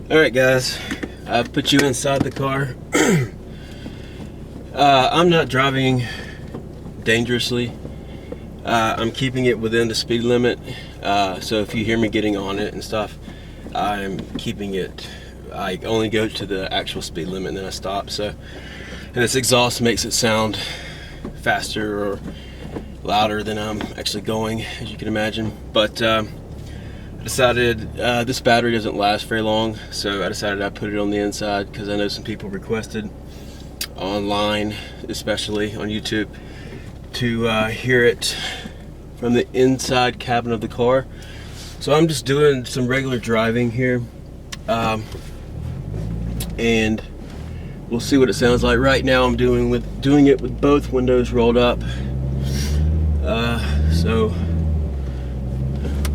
Alright guys, I've put you inside the car. I'm not driving dangerously. I'm keeping it within the speed limit. So if you hear me getting on it and stuff, I'm keeping it. I only go to the actual speed limit and then I stop. So, and this exhaust makes it sound faster or louder than I'm actually going, as you can imagine. But I decided this battery doesn't last very long, so I decided I'd put it on the inside because I know some people requested online, especially on YouTube, to hear it from the inside cabin of the car. So I'm just doing some regular driving here, and we'll see what it sounds like. Right now I'm doing it with both windows rolled up, so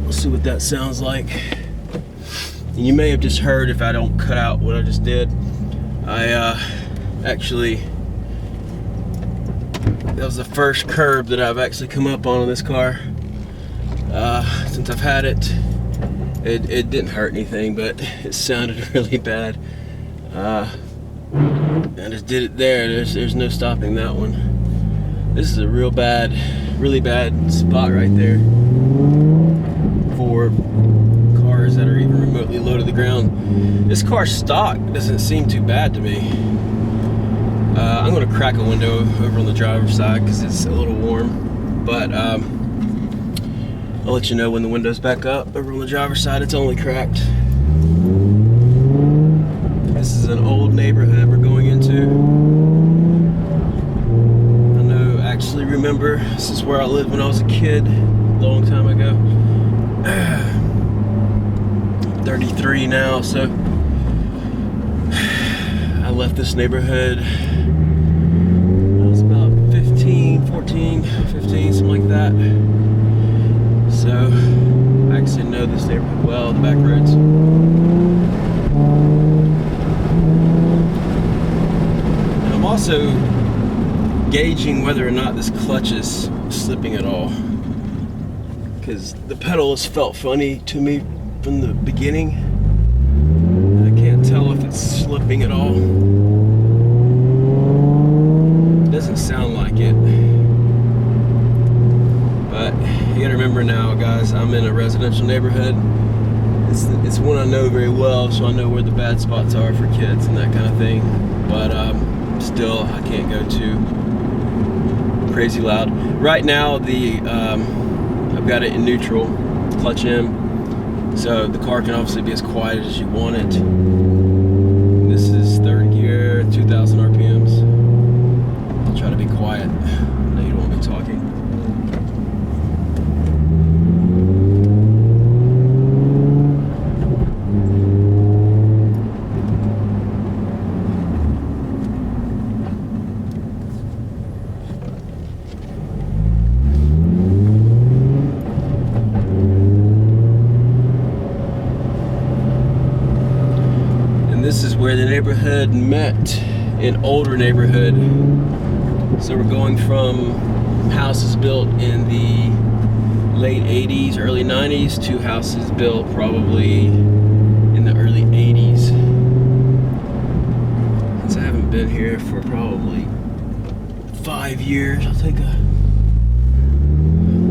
we'll see what that sounds like. And you may have just heard, if I don't cut out what I just did, I actually, that was the first curb that I've actually come up on this car since I've had it. It didn't hurt anything, but it sounded really bad. I just did it there. There's no stopping that one. This is a really bad spot right there for cars that are even remotely low to the ground. This car's stock doesn't seem too bad to me. I'm going to crack a window over on the driver's side because it's a little warm, but I'll let you know when the window's back up. Over on the driver's side, it's only cracked. This is an old neighborhood we're going into. I actually remember this is where I lived when I was a kid, a long time ago. I'm 33 now, so I left this neighborhood. I was about 15, something like that. So I actually know this neighborhood well, the back roads. And I'm also gauging whether or not this clutch is slipping at all, because the pedal has felt funny to me from the beginning. I can't tell if it's slipping at all. It doesn't sound like it, but you gotta remember now, guys, I'm in a residential neighborhood. It's one I know very well, so I know where the bad spots are for kids and that kind of thing. But still, I can't go too crazy loud. Right now, I've got it in neutral, clutch in, so the car can obviously be as quiet as you want it. This is third gear, 2,000 RPMs. I'll try to be quiet. I know you don't want me talking. This is where the neighborhood met, an older neighborhood. So we're going from houses built in the late 80s, early 90s to houses built probably in the early 80s. Since I haven't been here for probably 5 years, I'll take a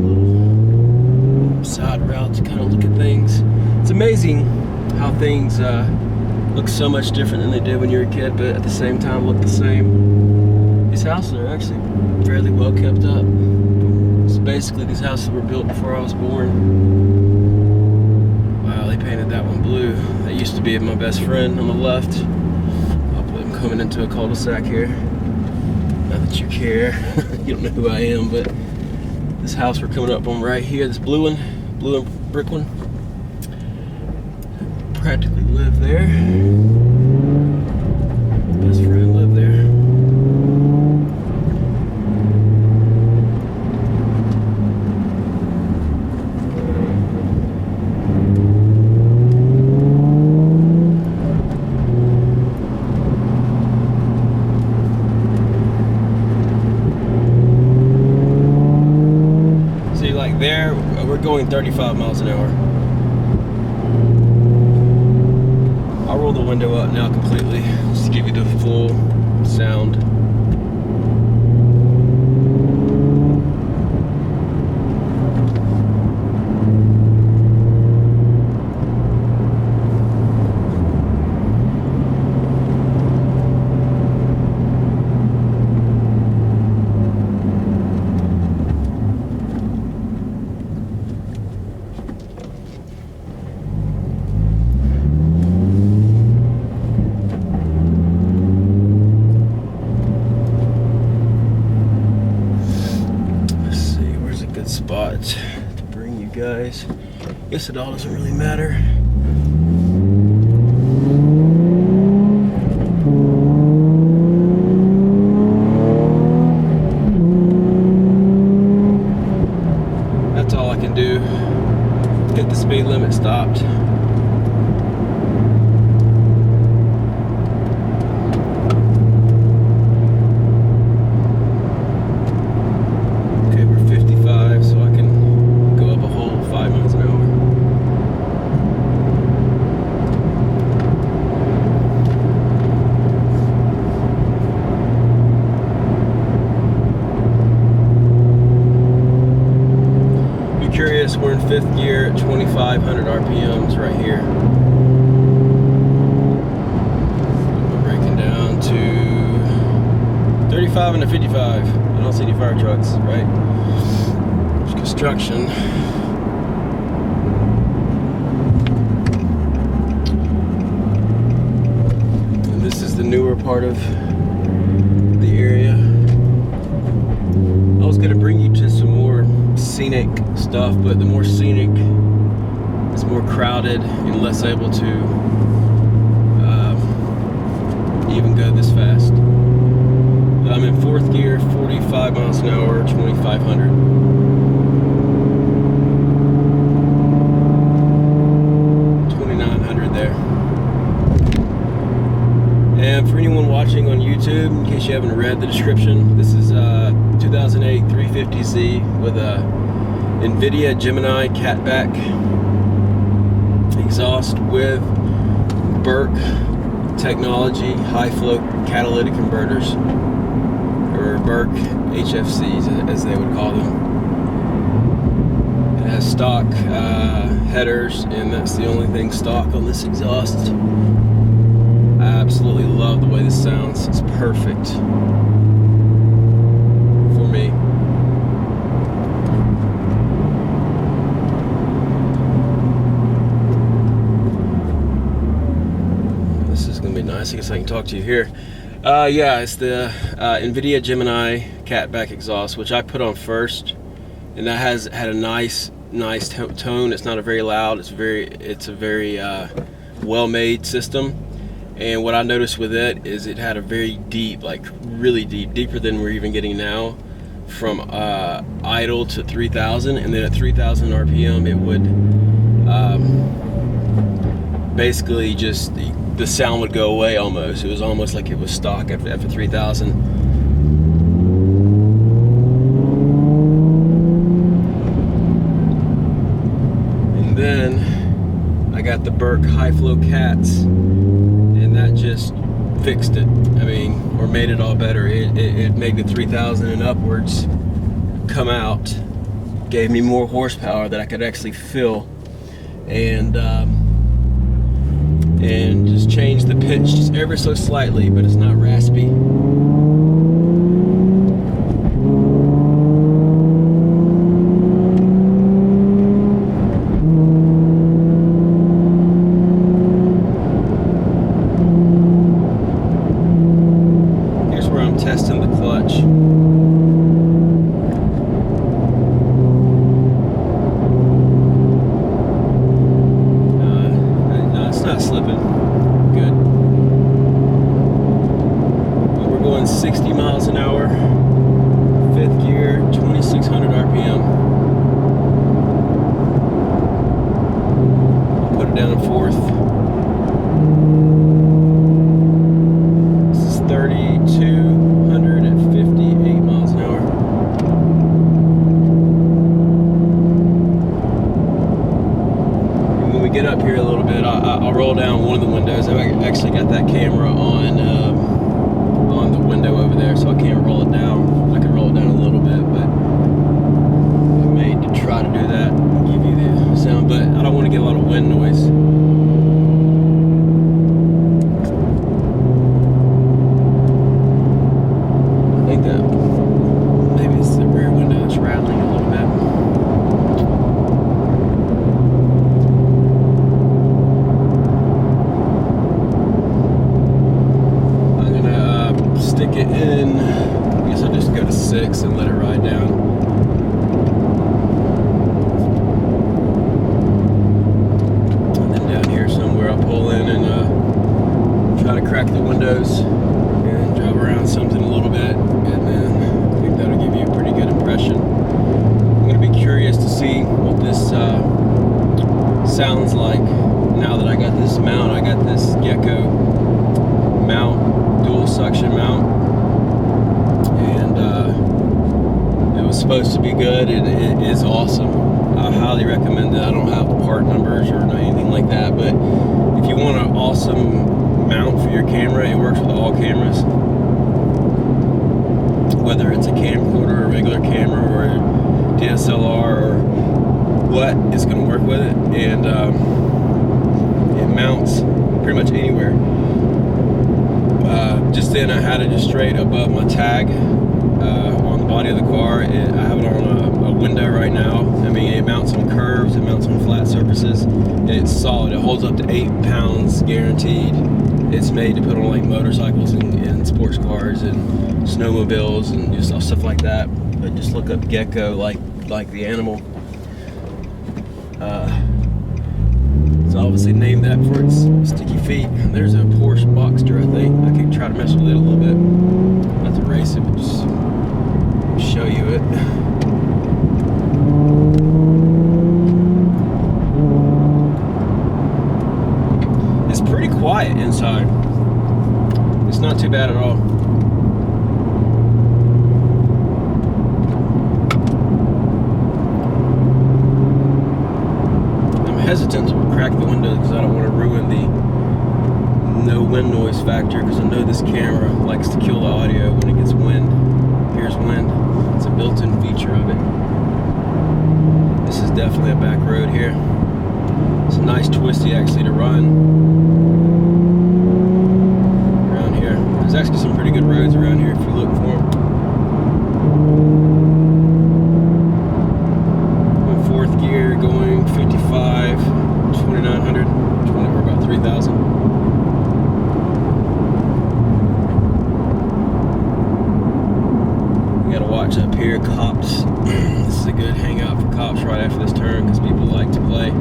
little side route to kind of look at things. It's amazing how things look so much different than they did when you were a kid, but at the same time look the same. These houses are actually fairly well kept up. So basically these houses were built before I was born. Wow, they painted that one blue. That used to be my best friend on the left. I'm coming into a cul-de-sac here. Not that you care. You don't know who I am, but this house we're coming up on right here, this blue and brick one, practically live there. Best friend lived there. See, like there, we're going 35 miles an hour. I'll roll the the window up now completely, just to give you the full sound. Spot to bring you guys. Guess it all doesn't really matter. That's all I can do. Hit the speed limit, stopped. We're in 5th gear at 2,500 RPMs right here. We're breaking down to 35 and a 55. I don't see any fire trucks, right? There's construction. And this is the newer part of the area. I was going to bring you to some more scenic stuff, but the more scenic, it's more crowded and less able to even go this fast. But I'm in 4th gear, 45 miles an hour, 2,500. There. And for anyone watching on YouTube, in case you haven't read the description, this is 2008 350Z with a Invidia Gemini Cat-Back Exhaust with Berk technology high flow catalytic converters, or Berk HFCs as they would call them. It has stock headers, and that's the only thing stock on this exhaust. I absolutely love the way this sounds. It's perfect for me. This is going to be nice. I guess I can talk to you here. Yeah, it's the Invidia Gemini Cat-Back Exhaust, which I put on first, and that has had a nice tone. It's not a very loud. It's a very well-made system. And what I noticed with it is it had a very deep, like really deep, deeper than we're even getting now, from idle to 3,000, and then at 3,000 RPM it would basically just the sound would go away almost. It was almost like it was stock after 3,000. And then I got the Berk high flow cats, and that just fixed it. I mean, or made it all better. It made the 3,000 and upwards come out, gave me more horsepower that I could actually feel, and just changed the pitch just ever so slightly, but it's not raspy. Testing the clutch. No, it's not slipping. Good. But we're going 60 miles an hour, 5th gear, 2,600 RPM. I'll put it down in 4th. This is 3,258 miles an hour. And when we get up here a little bit, I'll roll down one of the windows. I actually got that camera on the window over there, so I can't roll it down. I can roll it down a little bit, but I made to try to do that and give you the sound, but I don't want to get a lot of wind noise. I think that maybe it's the rear window that's rattling a little bit. Stick it in, I guess I'll just go to 6 and let it ride down. And then down here somewhere I'll pull in and try to crack the windows and drive around something a little bit, and then I think that'll give you a pretty good impression. I'm going to be curious to see what this sounds like now that I got this mount. I got this Gecko mount, dual suction mount, and it was supposed to be good, and it is awesome. I highly recommend it. I don't have part numbers or anything like that, but if you want an awesome mount for your camera, it works with all cameras, whether it's a camcorder, a regular camera, or a DSLR, or what, it's going to work with it, and it mounts pretty much anywhere. Just then I had it just straight above my tag on the body of the car. I have it on a window right now. I mean, it mounts on curves, it mounts on flat surfaces, and it's solid. It holds up to 8 pounds guaranteed. It's made to put on like motorcycles and sports cars and snowmobiles and just stuff like that. But just look up Gecko, like the animal. It's obviously named that for its sticky feet. There's a Porsche Boxster, I think. I could try to mess with it a little bit. Not to race it, but just show you it. It's pretty quiet inside. It's not too bad at all. Hesitant to crack the window because I don't want to ruin the no wind noise factor, because I know this camera likes to kill the audio when it gets wind. Here's wind. It's a built-in feature of it. This is definitely a back road here. It's a nice twisty actually to run around here. There's actually some pretty good roads around here if you look for them. Fourth gear going 55, 2900, or about 3000. We gotta watch up here, cops. This is a good hangout for cops right after this turn, because people like to play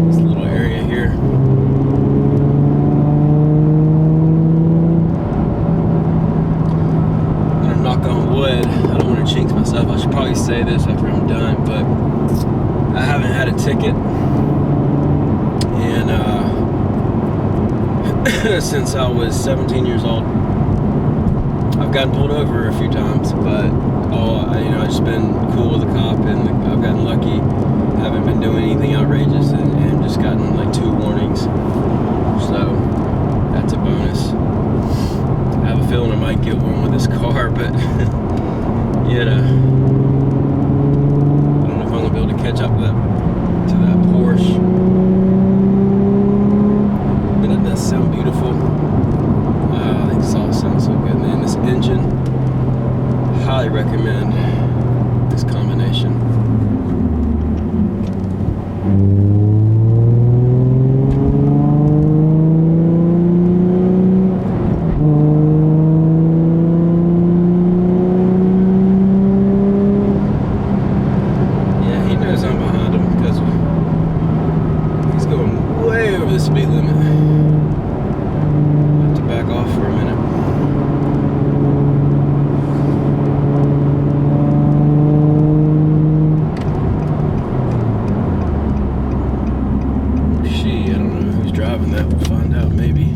this little area here. I'm gonna knock on wood. I don't want to jinx myself. I should probably say this after I'm done, but I haven't had a ticket in since I was 17 years old. I've gotten pulled over a few times, but I've just been cool with the cop, and I've gotten lucky. I haven't been doing anything outrageous, and just gotten like 2 warnings. So that's a bonus. I have a feeling I might get one with this car, but you know, I don't know if I'm gonna be able to catch up to that Porsche. But it does sound beautiful. I think this all sounds so good, man. This engine, highly recommend this combination. Speed limit. I have to back off for a minute. She, I don't know who's driving that. We'll find out maybe.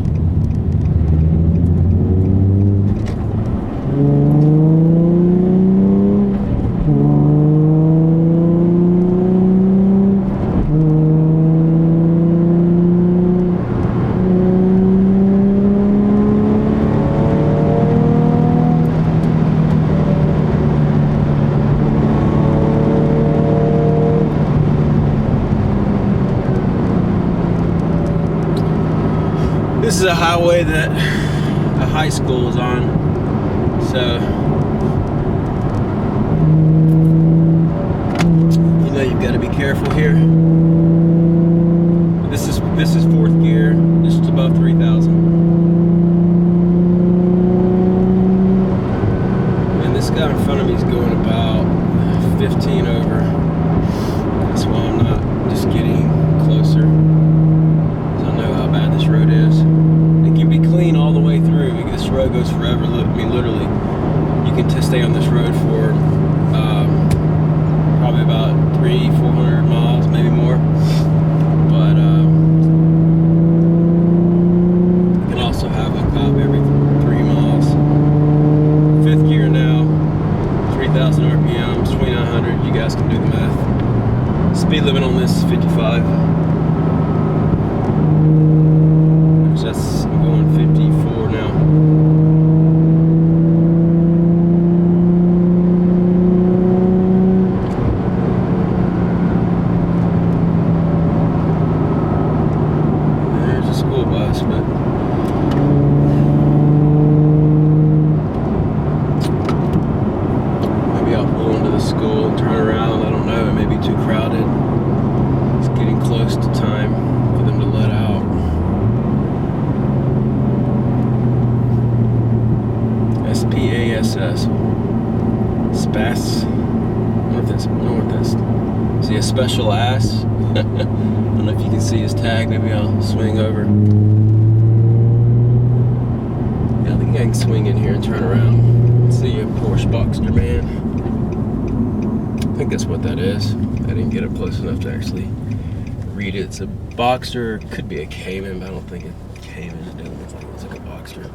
This is a highway that a high school is on, so you know you've got to be careful here. This is fourth gear. This is above 3,000. And this guy in front of me is going about 15 over. That's why I'm not just getting closer. I know how bad this road is. It can be clean all the way through. This road goes forever. I mean, literally, you can stay on this road for probably about 300-400 miles, maybe more. But you can also have a cop every 3 miles. Fifth gear now, 3,000 RPMs, 2,900. You guys can do the math. Speed limit on this is 55. I'm going 54 now. There's a school bus, but maybe I'll pull into the school and turn around. I don't know, it may be too crowded. It's getting close to time for them to let out. SPASS. Spass. I don't know what that's. Is he a special ass? I don't know if you can see his tag. Maybe I'll swing over. Yeah, I think I can swing in here and turn around. See a Porsche Boxster man. I think that's what that is. I didn't get up close enough to actually read it. It's a Boxster. Could be a Cayman, but I don't think it's Cayman. It doesn't look like it looks like a Boxster.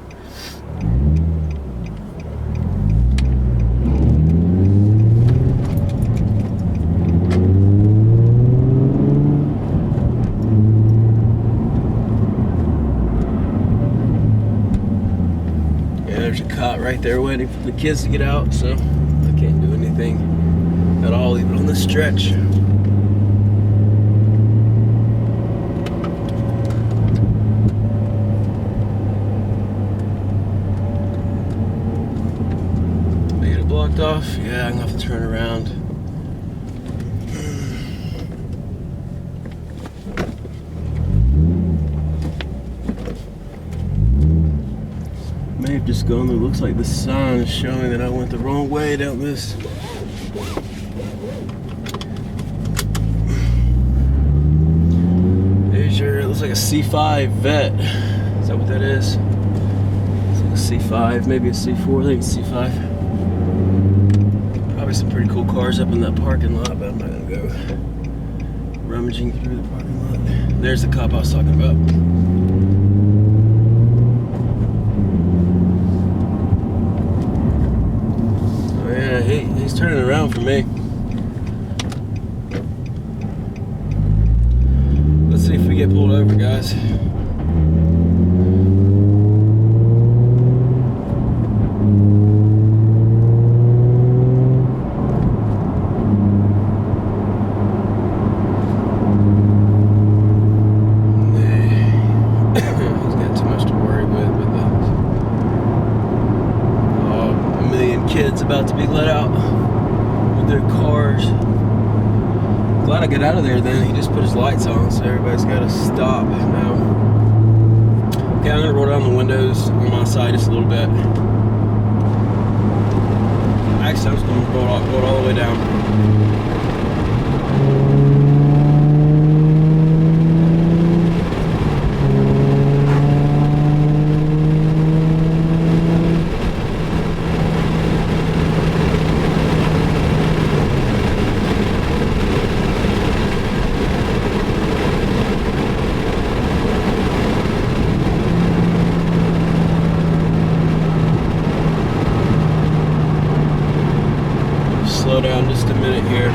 There's a cot right there waiting for the kids to get out, so I can't do anything at all even on this stretch. They get it blocked off? Yeah, I'm gonna have to turn around. May have just gone there. Looks like the sign is showing that I went the wrong way down this. There's your, it looks like a C5 Vet. Is that what that is? It's like a C5, maybe a C4, I think it's C5. Probably some pretty cool cars up in that parking lot, but I'm not gonna go rummaging through the parking lot. There's the cop I was talking about. He's turning around for me. Let's see if we get pulled over, guys. He's got too much to worry with a million kids about to be let out with their cars. Glad I got out of there then. He just put his lights on, so everybody's got to stop now. Okay, I'm going to roll down the windows on my side just a little bit. Actually, I'm just going to roll it all the way down. Slow down just a minute here.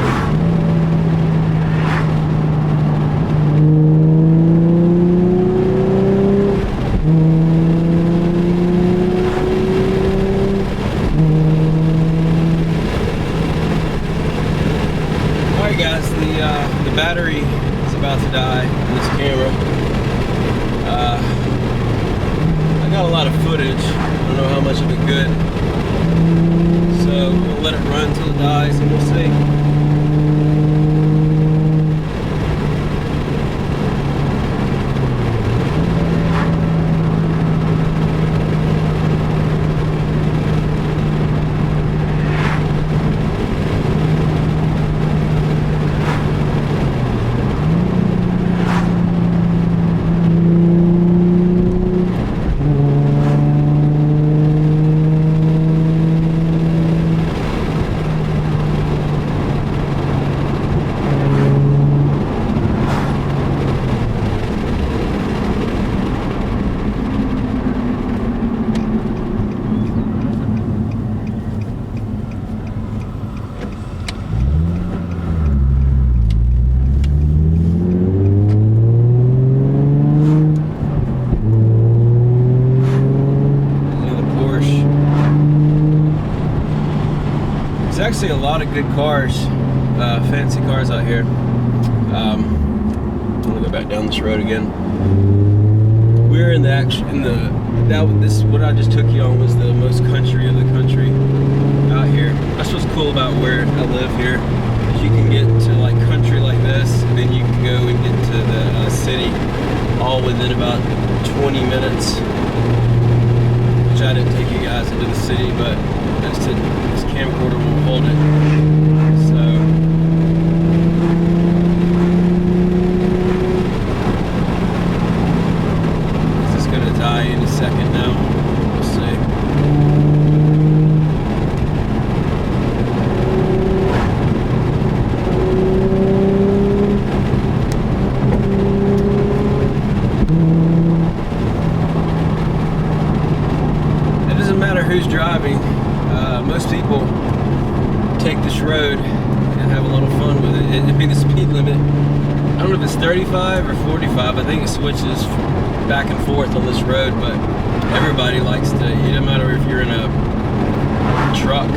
footage. I don't know how much of it good. So we'll let it run till it dies and we'll see. Actually a lot of good cars, fancy cars out here. I'm gonna go back down this road again. We're in this what I just took you on was the most country of the country out here. That's what's cool about where I live here. Is you can get to like country like this, and then you can go and get to the city all within about 20 minutes. Which I didn't take you guys into the city, but this camcorder will hold it. So this is gonna die any second now. We'll see. It doesn't matter who's driving. Most people take this road and have a little fun with it. It'd be the speed limit. I don't know if it's 35 or 45. I think it switches back and forth on this road, but everybody likes to, it doesn't matter if you're in a truck.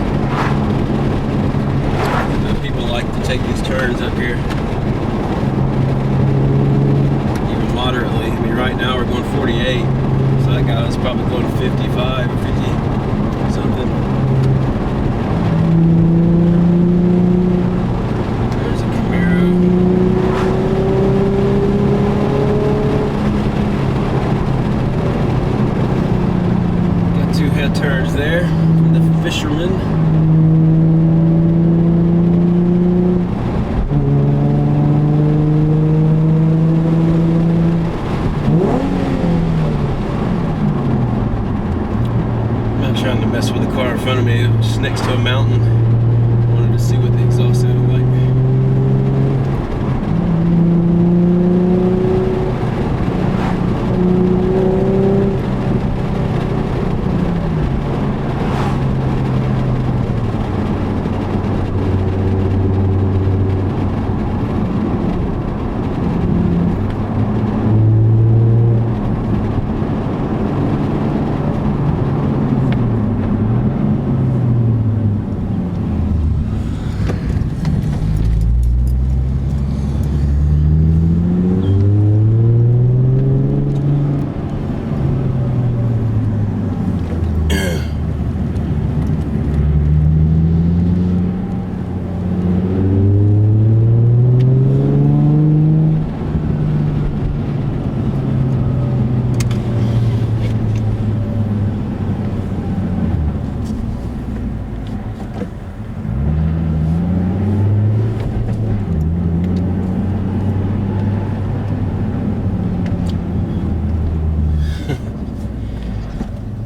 People like to take these turns up here. Even moderately. I mean, right now we're going 48. So that guy was probably going 55 or 50 something. Turns there from the fisherman. I'm not trying to mess with the car in front of me. It was just next to a mountain. Wanted to see what the exhaust sounded like.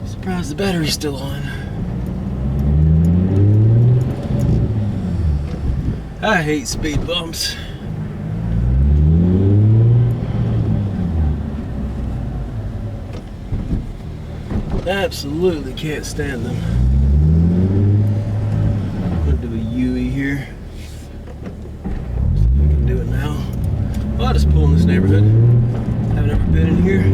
Surprised the battery's still on. I hate speed bumps. Absolutely can't stand them. I'm gonna do a U-E here. See if I can do it now. Well, I'll just pull in this neighborhood. Haven't ever been in here.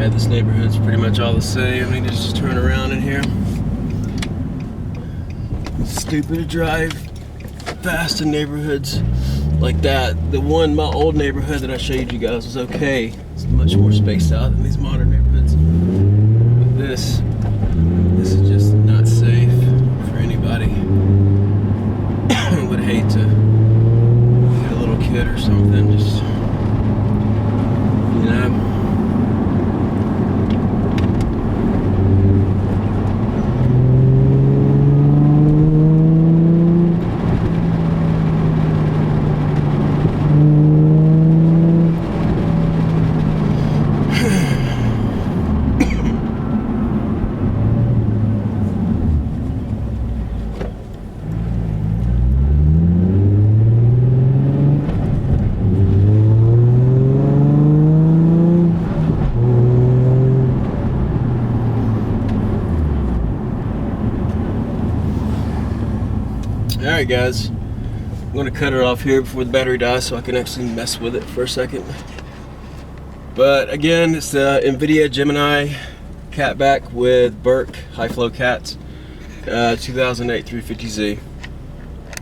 Yeah, this neighborhood's pretty much all the same. I need to just turn around in here. It's stupid to drive fast in neighborhoods like that. My old neighborhood that I showed you guys was okay. It's much more spaced out than these modern neighborhoods. But this is just not safe for anybody. I would hate to hit a little kid or something, just, you know. Alright guys, I'm going to cut it off here before the battery dies so I can actually mess with it for a second. But again, it's the Invidia Gemini Cat-Back with Berk high flow cats, 2008 350Z.